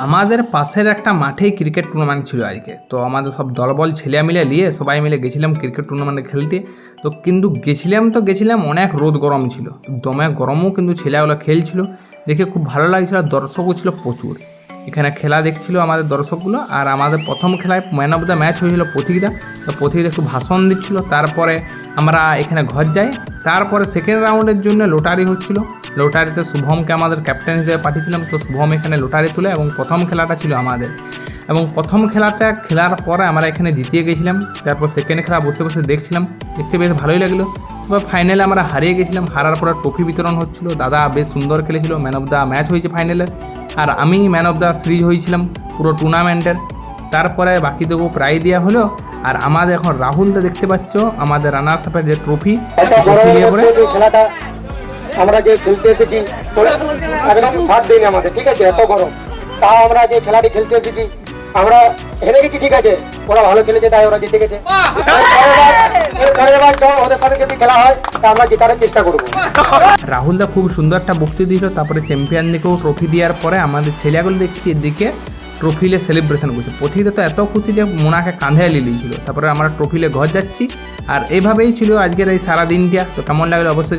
আমাদের পাশের একটা মাঠেই ক্রিকেট টুর্নামেন্ট ছিল আজকে। তো আমাদের সব দলবল ছেলে মিলে নিয়ে সবাই মিলে গেছিলাম ক্রিকেট টুর্নামেন্টে খেলতে। তো কিন্তু গেছিলাম অনেক রোদ গরম ছিল, দমে গরমও, কিন্তু ছেলেগুলো খেলছিল দেখে খুব ভালো লাগছিল। আর দর্শকও ছিল প্রচুর, এখানে খেলা দেখছিল আমাদের দর্শকগুলো। আর আমাদের প্রথম খেলায় ম্যান অফ দ্য ম্যাচ হয়েছিল প্রতীকদা। তো প্রতীকদা একটু ভাষণ দিচ্ছিল, তারপরে আমরা এখানে ঘর যাই। তারপরে সেকেন্ড রাউন্ডের জন্য লটারি হচ্ছিল। লটারিতে শুভমকে আমাদের ক্যাপ্টেন হিসেবে পাঠিয়েছিলাম। তো শুভম এখানে লটারি তুলে এবং প্রথম খেলাটা ছিল আমাদের। এবং প্রথম খেলাটা খেলার পরে আমরা এখানে জিতিয়ে গেছিলাম। তারপর সেকেন্ড খেলা বসে বসে দেখছিলাম, দেখতে বেশ ভালোই লাগলো। তবে ফাইনালে আমরা হারিয়ে গেছিলাম। হারার পরে ট্রফি বিতরণ হচ্ছিল। দাদা বেশ সুন্দর খেলেছিল, ম্যান অফ দ্য ম্যাচ হয়েছে ফাইনালে। আর আমি ম্যান অফ দ্য সিরিজ হয়েছিলাম পুরো টুর্নামেন্টের। তারপরে বাকিদেরকেও প্রাইজ দেওয়া হলো। আর আমাদের এখন রাহুলদা দেখতে পাচ্ছ আমাদের রানার্স আপের যে ট্রফি নিয়ে পড়ে খেলাটা আমরা যে খেলতে এসেছি একদম সাথ দিন আমাদের, ঠিক আছে? এত গরম তাও আমরা যে খেলাটি খেলতে এসেছি আমরা হেরে গেছি, ঠিক আছে? ওরা ভালো খেলেছে তাই ওরা জিতে গেছে। ওদের সাথে যদি খেলা হয় তা আমরা জেতার চেষ্টা করবো। রাহুলদা খুব সুন্দর একটা বক্তৃতা দিল। তারপরে চ্যাম্পিয়নদেরকেও ট্রফি দেওয়ার পরে আমাদের ছেলেগুলো দেখছি এদিকে ট্রফিলে সেলিব্রেশন করছে। প্রতিটা তো এত খুশি যে মোনাকে কাঁধে নিয়েছিল। তারপরে আমরা ট্রফিলে ঘর যাচ্ছি। আর এইভাবেই ছিল আজকের এই সারা দিনটা। তো কেমন লাগলো অবশ্যই